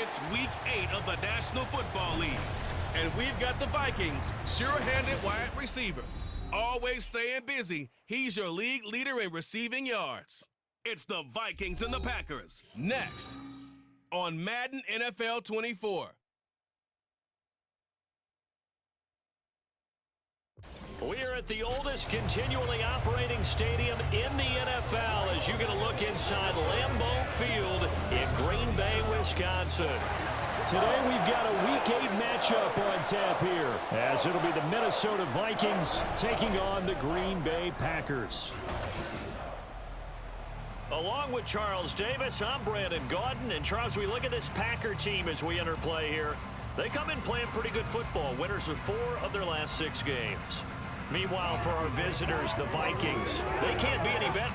It's Week 8 of the National Football League. And we've got the Vikings, sure-handed wide receiver. Always staying busy, he's your league leader in receiving yards. It's the Vikings and the Packers. Next, on Madden NFL 24. We're at the oldest continually operating stadium in the NFL as you get a look inside Lambeau Field in Green Bay, Wisconsin. Today we've got a Week 8 matchup on tap here as it'll be the Minnesota Vikings taking on the Green Bay Packers. Along with Charles Davis, I'm Brandon Gaudin. And Charles, we look at this Packer team as we enter play here. They come in playing pretty good football, winners of 4 of their last 6 games. Meanwhile, for our visitors, the Vikings, they can't be any better.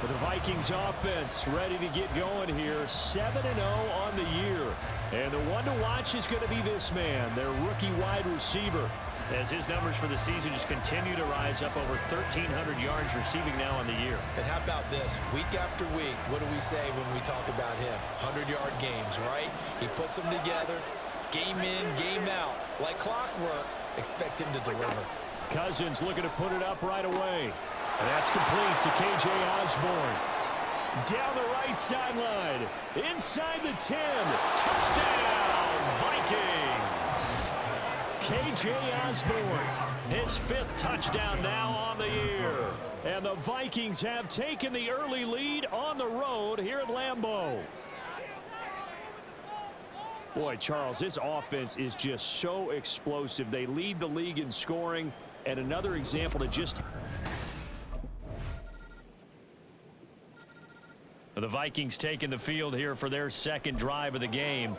For the Vikings offense, ready to get going here, 7-0 on the year. And the one to watch is going to be this man, their rookie wide receiver, as his numbers for the season just continue to rise up over 1,300 yards receiving now on the year. And how about this? Week after week, what do we say when we talk about him? 100-yard games, right? He puts them together, game in, game out. Like clockwork, expect him to deliver. Cousins looking to put it up right away. And that's complete to K.J. Osborne. Down the right sideline. Inside the 10. Touchdown, Vikings. K.J. Osborne, his 5th touchdown now on the year. And the Vikings have taken the early lead on the road here at Lambeau. Boy, Charles, this offense is just so explosive. They lead the league in scoring. And another example to just... The Vikings taking the field here for their second drive of the game.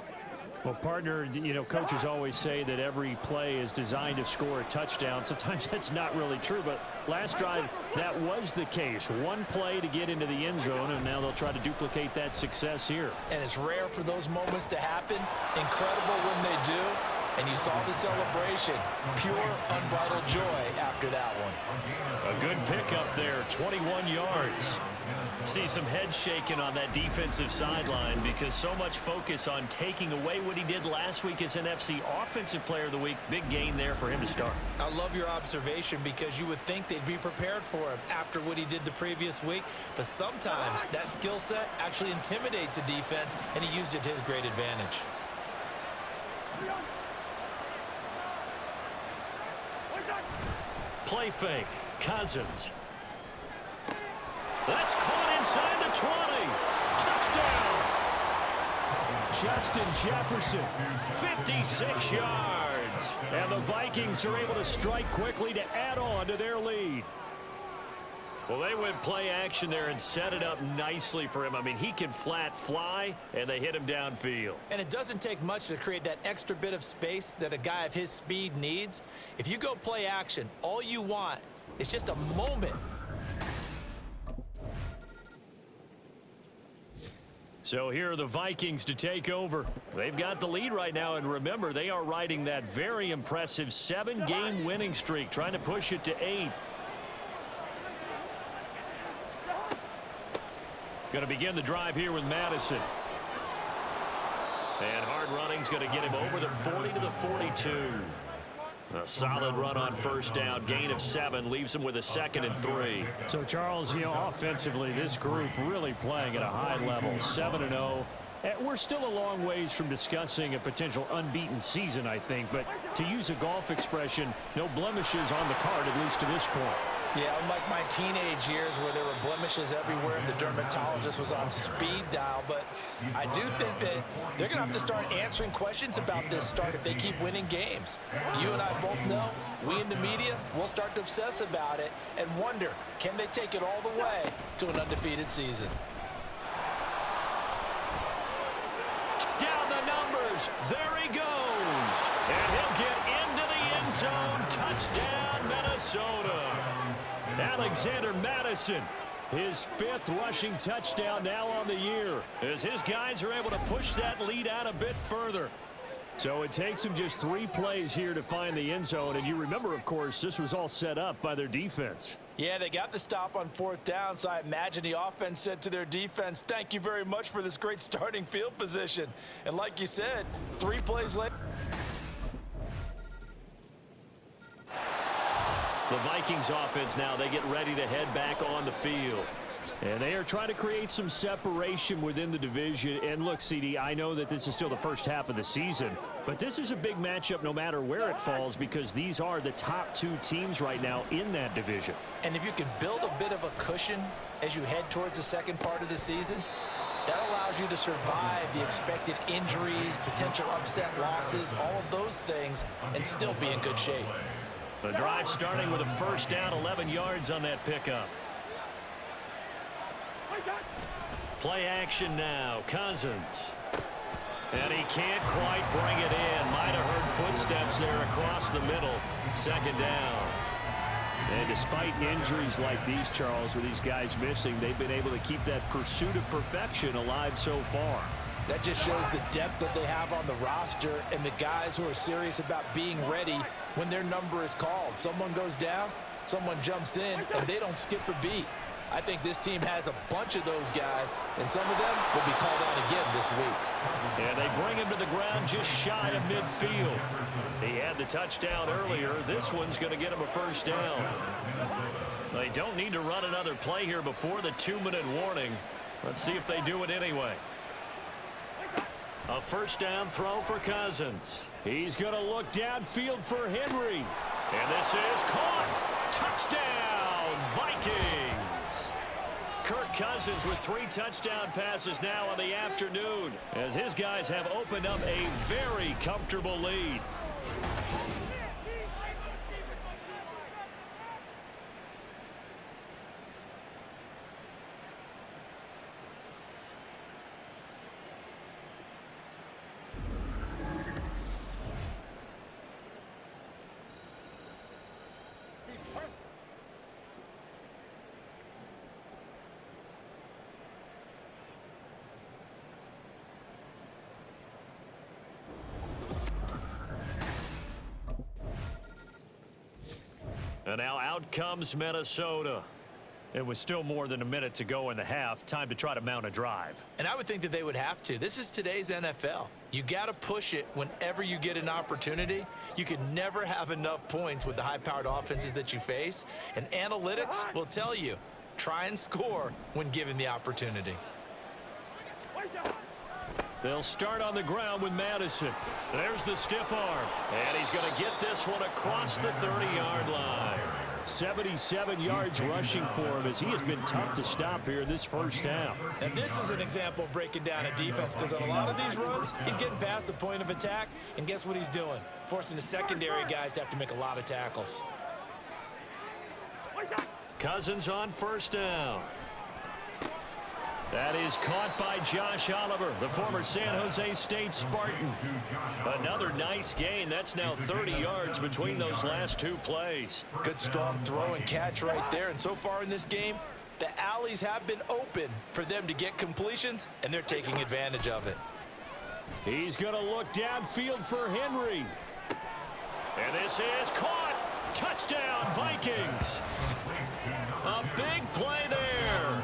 Well, partner, you know, coaches always say that every play is designed to score a touchdown. Sometimes that's not really true, but last drive, that was the case. One play to get into the end zone, and now they'll try to duplicate that success here. And it's rare for those moments to happen. Incredible when they do. And you saw the celebration. Pure, unbridled joy after that one. A good pickup there, 21 yards. See some head shaking on that defensive sideline because so much focus on taking away what he did last week as NFC Offensive Player of the Week. Big gain there for him to start. I love your observation because you would think they'd be prepared for him after what he did the previous week. But sometimes that skill set actually intimidates a defense, and he used it to his great advantage. Play fake. Cousins. That's caught inside the 20. Touchdown. Justin Jefferson. 56 yards. And the Vikings are able to strike quickly to add on to their lead. Well, they went play action there and set it up nicely for him. I mean, he can flat fly, and they hit him downfield. And it doesn't take much to create that extra bit of space that a guy of his speed needs. If you go play action, all you want is just a moment. So here are the Vikings to take over. They've got the lead right now, and remember, they are riding that very impressive 7-game winning streak, trying to push it to 8. Going to begin the drive here with Madison. And hard running's going to get him over the 40 to the 42. A solid run on first down. Gain of 7 leaves him with a 2nd and 3. So, Charles, you know, offensively, this group really playing at a high level. 7-0. We're still a long ways from discussing a potential unbeaten season, I think. But to use a golf expression, no blemishes on the card, at least to this point. Yeah, unlike my teenage years where there were blemishes everywhere and the dermatologist was on speed dial. But I do think that they're going to have to start answering questions about this start if they keep winning games. You and I both know, we in the media, we'll start to obsess about it and wonder, can they take it all the way to an undefeated season? Down the numbers. There he goes. And he'll get into the end zone. Touchdown, Minnesota. Alexander Madison, his 5th rushing touchdown now on the year, as his guys are able to push that lead out a bit further. So it takes him just 3 plays here to find the end zone. And you remember, of course, this was all set up by their defense. Yeah, they got the stop on 4th down, so I imagine the offense said to their defense, thank you very much for this great starting field position. And like you said, 3 plays later. The Vikings offense now, they get ready to head back on the field. And they are trying to create some separation within the division. And look, CD, I know that this is still the first half of the season, but this is a big matchup no matter where it falls because these are the top 2 teams right now in that division. And if you can build a bit of a cushion as you head towards the second part of the season, that allows you to survive the expected injuries, potential upset losses, all of those things, and still be in good shape. The drive starting with a first down, 11 yards on that pickup. Play action now, Cousins. And he can't quite bring it in. Might have heard footsteps there across the middle. Second down. And despite injuries like these, Charles, with these guys missing, they've been able to keep that pursuit of perfection alive so far. That just shows the depth that they have on the roster and the guys who are serious about being ready when their number is called. Someone goes down, someone jumps in, and they don't skip a beat. I think this team has a bunch of those guys, and some of them will be called on again this week. And they bring him to the ground just shy of midfield. He had the touchdown earlier. This one's going to get him a first down. They don't need to run another play here before the 2-minute warning. Let's see if they do it anyway. A first down throw for Cousins. He's going to look downfield for Henry. And this is caught. Touchdown, Vikings. Kirk Cousins with 3 touchdown passes now on the afternoon as his guys have opened up a very comfortable lead. And now out comes Minnesota. It was still more than a minute to go in the half. Time to try to mount a drive. And I would think that they would have to. This is today's NFL. You got to push it whenever you get an opportunity. You can never have enough points with the high-powered offenses that you face. And analytics will tell you, try and score when given the opportunity. They'll start on the ground with Madison. There's the stiff arm. And he's going to get this one across the 30-yard line. 77 yards rushing for him as he has been tough to stop here in this first half. And this is an example of breaking down a defense because on a lot of these runs, he's getting past the point of attack. And guess what he's doing? Forcing the secondary guys to have to make a lot of tackles. Cousins on first down. That is caught by Josh Oliver, the former San Jose State Spartan. Another nice gain. That's now 30 yards between those last 2 plays. Good strong throw and catch right there. And so far in this game, the alleys have been open for them to get completions, and they're taking advantage of it. He's going to look downfield for Henry. And this is caught. Touchdown, Vikings. A big play there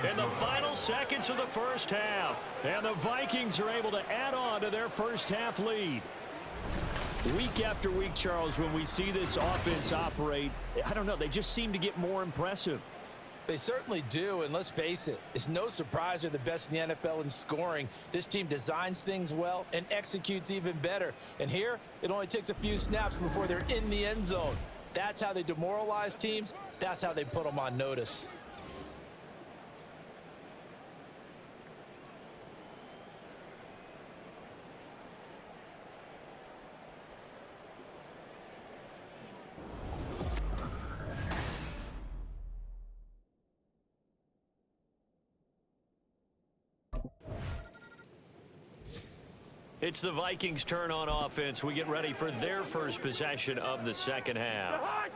in the final seconds of the first half. And the Vikings are able to add on to their first half lead. Week after week, Charles, when we see this offense operate, I don't know, they just seem to get more impressive. They certainly do, and let's face it, it's no surprise they're the best in the NFL in scoring. This team designs things well and executes even better. And here, it only takes a few snaps before they're in the end zone. That's how they demoralize teams. That's how they put them on notice. It's the Vikings' turn on offense. We get ready for their first possession of the second half.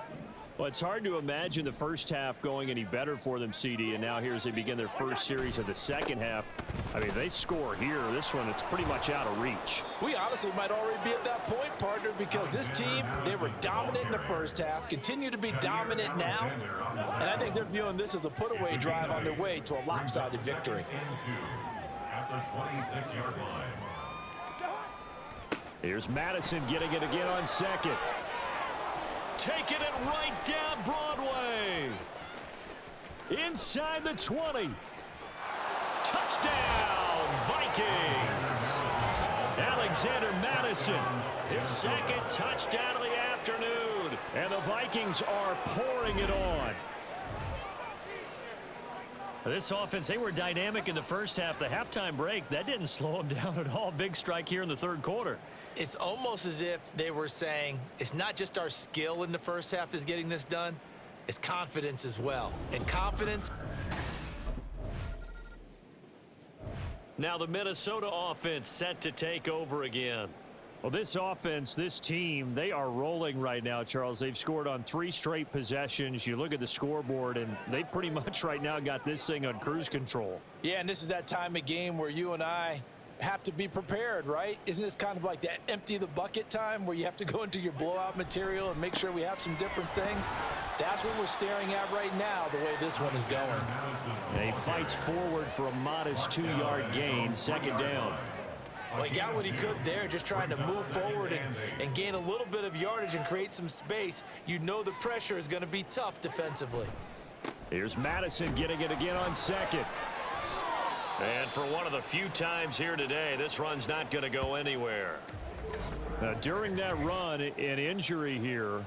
Well, it's hard to imagine the first half going any better for them, CD, and now here as they begin their first series of the second half. I mean, they score here. This one, it's pretty much out of reach. We honestly might already be at that point, partner, because this team, they were dominant in the first half, continue to be dominant now, and I think they're viewing this as a put-away drive on their way to a lopsided victory. At the 26-yard line. Here's Madison getting it again on second. Taking it right down Broadway. Inside the 20. Touchdown, Vikings. Alexander Madison, his second touchdown of the afternoon. And the Vikings are pouring it on. This offense, they were dynamic in the first half. The halftime break, that didn't slow them down at all. Big strike here in the third quarter. It's almost as if they were saying, it's not just our skill in the first half that's getting this done, it's confidence as well. And confidence. Now the Minnesota offense set to take over again. Well, this offense, this team, they are rolling right now, Charles. They've scored on 3 straight possessions. You look at the scoreboard, and they pretty much right now got this thing on cruise control. Yeah, and this is that time of game where you and I have to be prepared, right? Isn't this kind of like that empty the bucket time where you have to go into your blowout material and make sure we have some different things? That's what we're staring at right now, the way this one is going. And he fights forward for a modest 2-yard gain, second down. Well, he got what he could there, just trying to move forward and gain a little bit of yardage and create some space. You know the pressure is going to be tough defensively. Here's Madison getting it again on second. And for one of the few times here today, this run's not going to go anywhere. Now, during that run, an injury here.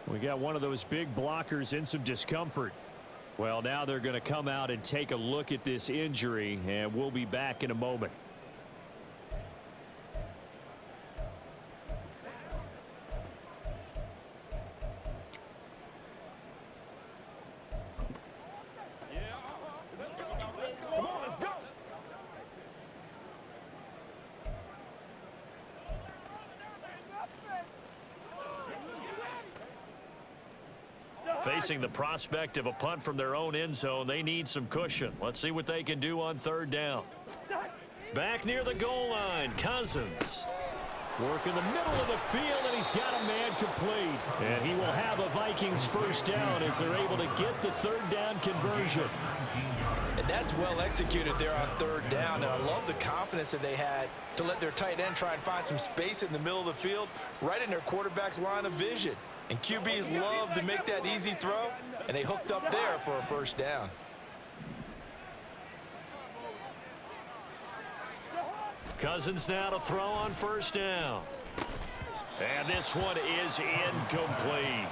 We got one of those big blockers in some discomfort. Well, now they're going to come out and take a look at this injury, and we'll be back in a moment. Facing the prospect of a punt from their own end zone, they need some cushion. Let's see what they can do on third down. Back near the goal line, Cousins. Work in the middle of the field, and he's got a man complete. And he will have a Vikings first down as they're able to get the third down conversion. And that's well executed there on third down. And I love the confidence that they had to let their tight end try and find some space in the middle of the field, right in their quarterback's line of vision. And QBs love to make that easy throw, and they hooked up there for a first down. Cousins now to throw on first down. And this one is incomplete.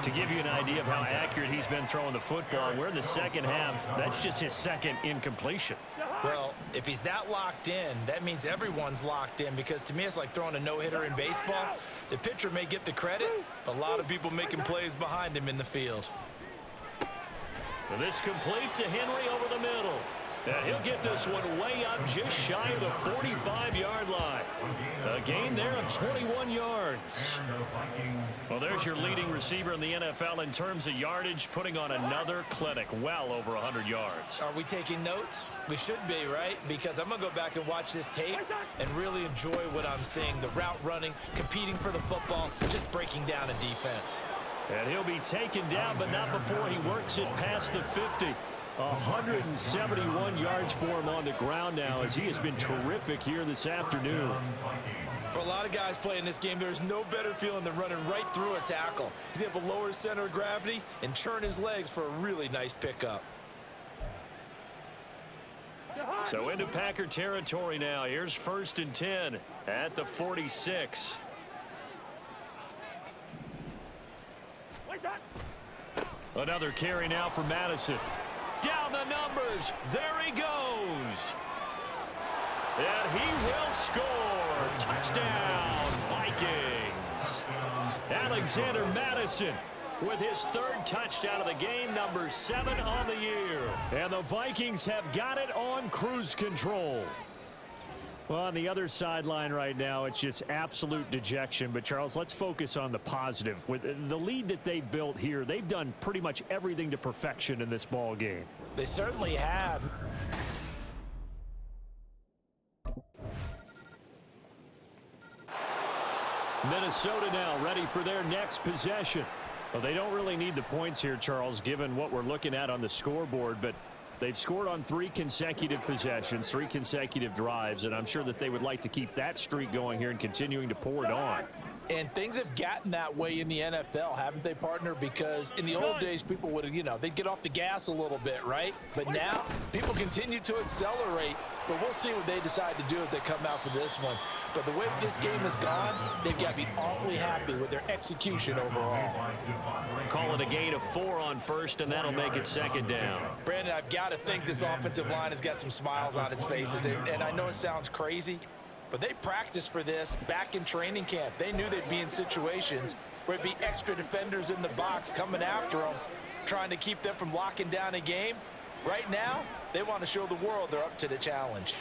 To give you an idea of how accurate he's been throwing the football, we're in the second half. That's just his second incompletion. Well, if he's that locked in, that means everyone's locked in, because to me it's like throwing a no-hitter in baseball. The pitcher may get the credit, but a lot of people making plays behind him in the field. This complete to Henry over the middle. And he'll get this one way up just shy of the 45-yard line. A gain there of 21 yards. Well, there's your leading receiver in the NFL in terms of yardage, putting on another clinic, well over 100 yards. Are we taking notes? We should be, right? Because I'm going to go back and watch this tape and really enjoy what I'm seeing. The route running, competing for the football, just breaking down a defense. And he'll be taken down, but not before he works it past the 50. 171 yards for him on the ground now, as he has been terrific here this afternoon. For a lot of guys playing this game, there's no better feeling than running right through a tackle. He's able to lower his center of gravity and churn his legs for a really nice pickup. So into Packer territory now. Here's 1st and 10 at the 46. Another carry now for Madison. Down the numbers. There he goes. And he will score. Touchdown, Vikings. Alexander Madison with his 3rd touchdown of the game, number 7 on the year. And the Vikings have got it on cruise control. Well, on the other sideline right now, it's just absolute dejection. But, Charles, let's focus on the positive. With the lead that they've built here, they've done pretty much everything to perfection in this ball game. They certainly have. Minnesota now ready for their next possession. Well, they don't really need the points here, Charles, given what we're looking at on the scoreboard. But they've scored on 3 consecutive possessions, 3 consecutive drives, and I'm sure that they would like to keep that streak going here and continuing to pour it on. And things have gotten that way in the NFL, haven't they, partner? Because in the old days, people would, they'd get off the gas a little bit, right? But now, people continue to accelerate. But we'll see what they decide to do as they come out for this one. But the way this game has gone, they've got to be awfully happy with their execution overall. Call it a gain of 4 on first, and that'll make it 2nd down. Brandon, I've got to think this offensive line has got some smiles on its faces. And I know it sounds crazy, but they practiced for this back in training camp. They knew they'd be in situations where it'd be extra defenders in the box coming after them, trying to keep them from locking down a game. Right now, they want to show the world they're up to the challenge.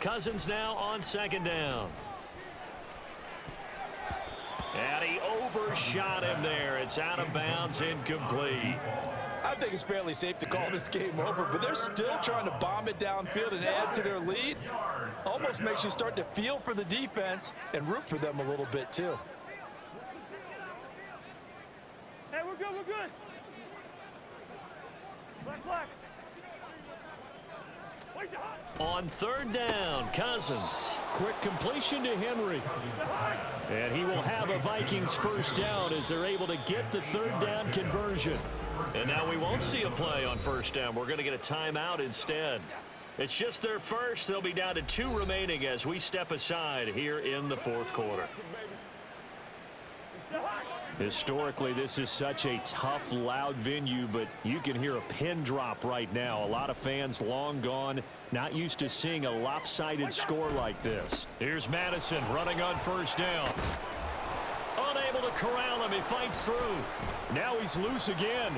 Cousins now on 2nd down. And he overshot him there. It's out of bounds, incomplete. I think it's fairly safe to call this game over, but they're still trying to bomb it downfield and add to their lead. Almost makes you start to feel for the defense and root for them a little bit, too. Hey, we're good, we're good. Black. On 3rd down, Cousins. Quick completion to Henry. And he will have a Vikings 1st down as they're able to get the 3rd down conversion. And now we won't see a play on 1st down. We're going to get a timeout instead. It's just their first. They'll be down to 2 remaining as we step aside here in the 4th quarter. Historically, this is such a tough, loud venue, but you can hear a pin drop right now. A lot of fans long gone, not used to seeing a lopsided score like this. Here's Madison running on 1st down. Unable to corral him. He fights through. Now he's loose again.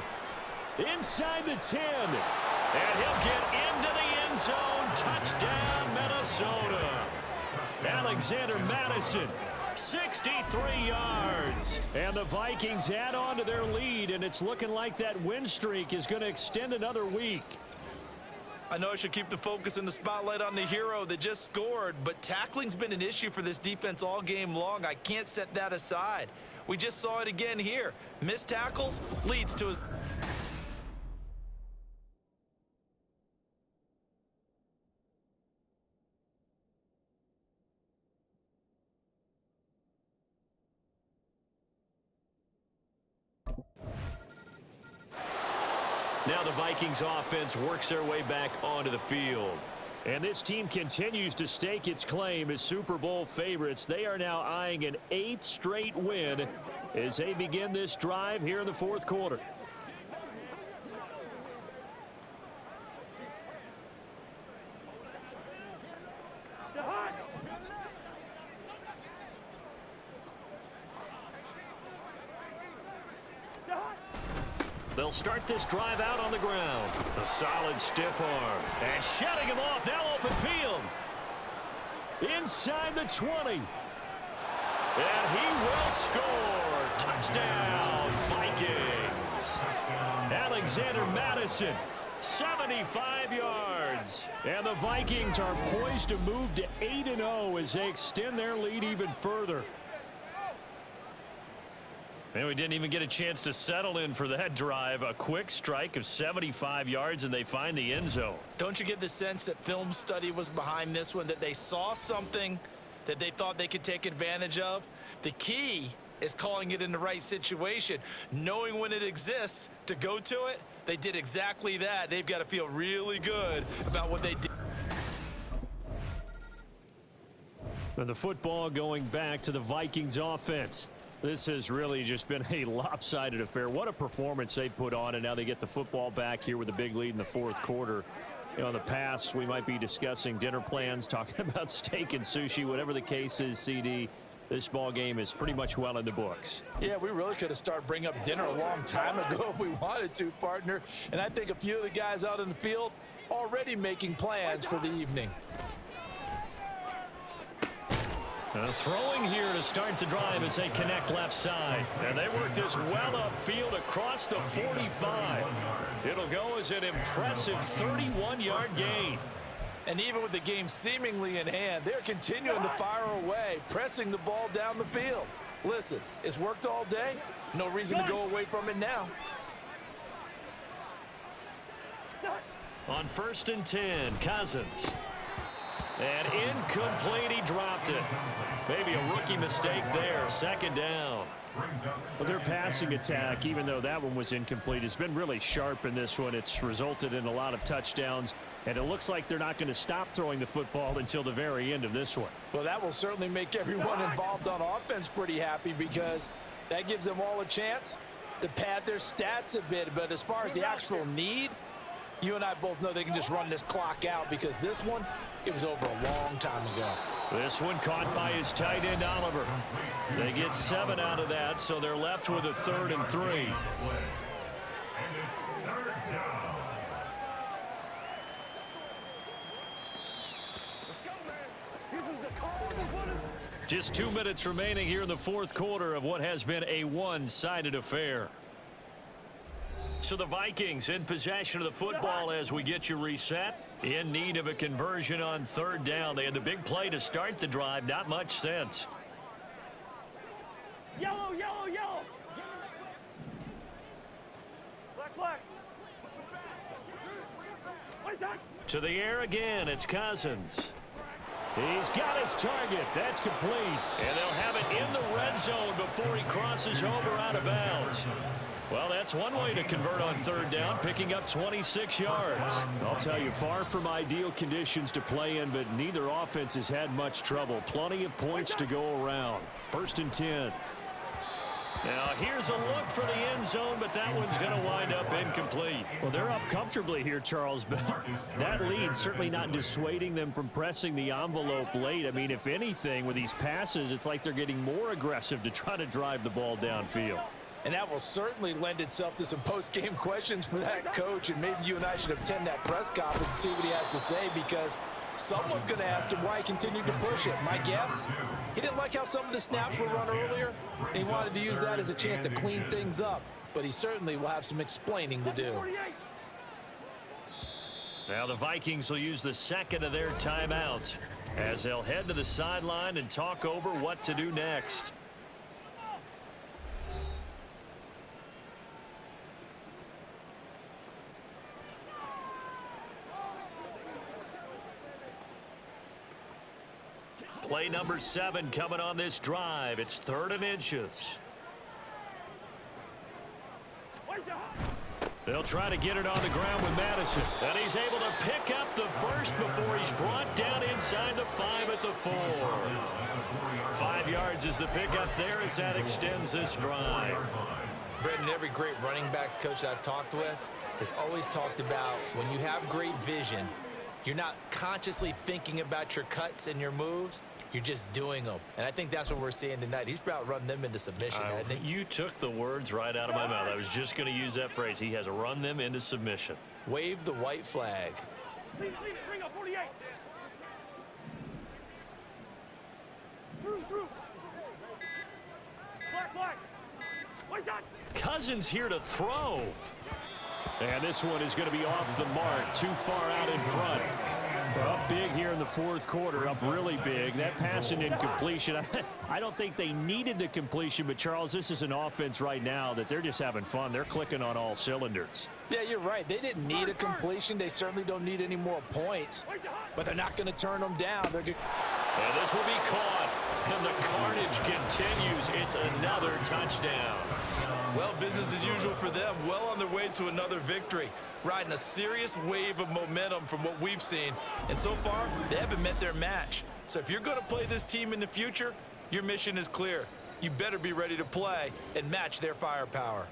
Inside the 10. And he'll get into the end zone. Touchdown, Minnesota. Alexander Madison. 63 yards. And the Vikings add on to their lead, and it's looking like that win streak is going to extend another week. I know I should keep the focus and the spotlight on the hero that just scored, but tackling's been an issue for this defense all game long. I can't set that aside. We just saw it again here. Missed tackles leads to a... Now the Vikings offense works their way back onto the field. And this team continues to stake its claim as Super Bowl favorites. They are now eyeing an 8th straight win as they begin this drive here in the 4th quarter. They'll start this drive out on the ground. A solid stiff arm. And shutting him off. Now open field. Inside the 20. And he will score. Touchdown, Vikings. Alexander Madison, 75 yards. And the Vikings are poised to move to 8-0 as they extend their lead even further. And we didn't even get a chance to settle in for that drive. A quick strike of 75 yards, and they find the end zone. Don't you get the sense that film study was behind this one, that they saw something that they thought they could take advantage of? The key is calling it in the right situation, knowing when it exists to go to it. They did exactly that. They've got to feel really good about what they did. And the football going back to the Vikings offense. This has really just been a lopsided affair. What a performance they put on, and now they get the football back here with a big lead in the 4th quarter. You know, in the past, we might be discussing dinner plans, talking about steak and sushi, whatever the case is, CD. this ball game is pretty much well in the books. Yeah, we really could have started bringing up dinner a long time ago if we wanted to, partner. And I think a few of the guys out in the field already making plans for the evening. Throwing here to start the drive as they connect left side. And they work this well upfield across the 45. It'll go as an impressive 31-yard gain. And even with the game seemingly in hand, they're continuing to fire away, pressing the ball down the field. Listen, it's worked all day. No reason to go away from it now. On 1st and 10, Cousins. And incomplete, he dropped it. Maybe a rookie mistake there, 2nd down. Well, their passing attack, even though that one was incomplete, has been really sharp in this one. It's resulted in a lot of touchdowns, and it looks like they're not going to stop throwing the football until the very end of this one. Well, that will certainly make everyone involved on offense pretty happy because that gives them all a chance to pad their stats a bit. But as far as the actual need, you and I both know they can just run this clock out because this one, it was over a long time ago. This one caught by his tight end, Oliver. They get 7 out of that, so they're left with a 3rd and 3. Just 2 minutes remaining here in the 4th quarter of what has been a one-sided affair. So the Vikings in possession of the football as we get you reset. In need of a conversion on 3rd down. They had the big play to start the drive. Not much sense. Yellow, yellow, yellow. Black, black. To the air again. It's Cousins. He's got his target. That's complete. And they'll have it in the red zone before he crosses over out of bounds. Well, that's one way to convert on 3rd down, picking up 26 yards. I'll tell you, far from ideal conditions to play in, but neither offense has had much trouble. Plenty of points to go around. 1st and 10. Now, here's a look for the end zone, but that one's going to wind up incomplete. Well, they're up comfortably here, Charles, but that lead certainly not dissuading them from pressing the envelope late. I mean, if anything, with these passes, it's like they're getting more aggressive to try to drive the ball downfield. And that will certainly lend itself to some post-game questions for that coach. And maybe you and I should attend that press conference to see what he has to say because someone's going to ask him why he continued to push it. My guess, he didn't like how some of the snaps were run earlier. And he wanted to use that as a chance to clean things up. But he certainly will have some explaining to do. Now the Vikings will use the 2nd of their timeouts as they'll head to the sideline and talk over what to do next. Play number 7 coming on this drive. It's 3rd and inches. They'll try to get it on the ground with Madison. And he's able to pick up the first before he's brought down inside the 5 at the 4. 5 yards is the pickup there as that extends this drive. Brendan, every great running backs coach I've talked with has always talked about when you have great vision, you're not consciously thinking about your cuts and your moves. You're just doing them. And I think that's what we're seeing tonight. He's about run them into submission, hasn't he? You took the words right out of my mouth. I was just going to use that phrase. He has run them into submission. Wave the white flag. Leave it, bring up 48. Bruce, Bruce. Black, black. What's that? Cousins here to throw. And this one is going to be off the mark, too far out in front. Up big here in the 4th quarter, up really big. That pass and incompletion, I don't think they needed the completion, but Charles, this is an offense right now that they're just having fun. They're clicking on all cylinders. Yeah, you're right. They didn't need a completion. They certainly don't need any more points, but they're not going to turn them down. They're good. And this will be caught, and the carnage continues. It's another touchdown. Well, business as usual for them. Well on their way to another victory. Riding a serious wave of momentum from what we've seen. And so far, they haven't met their match. So if you're going to play this team in the future, your mission is clear. You better be ready to play and match their firepower.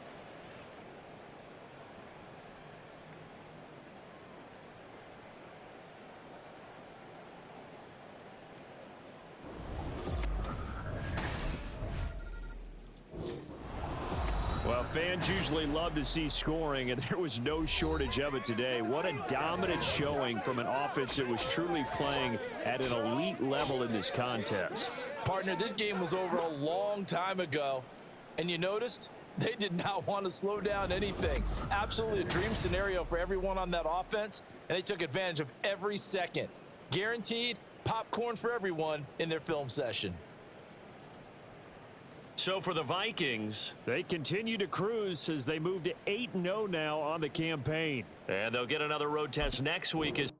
Fans usually love to see scoring, and there was no shortage of it today. What a dominant showing from an offense that was truly playing at an elite level in this contest. Partner, this game was over a long time ago, and you noticed they did not want to slow down anything. Absolutely a dream scenario for everyone on that offense, and they took advantage of every second. Guaranteed popcorn for everyone in their film session. So for the Vikings, they continue to cruise as they move to 8-0 now on the campaign. and they'll get another road test next week as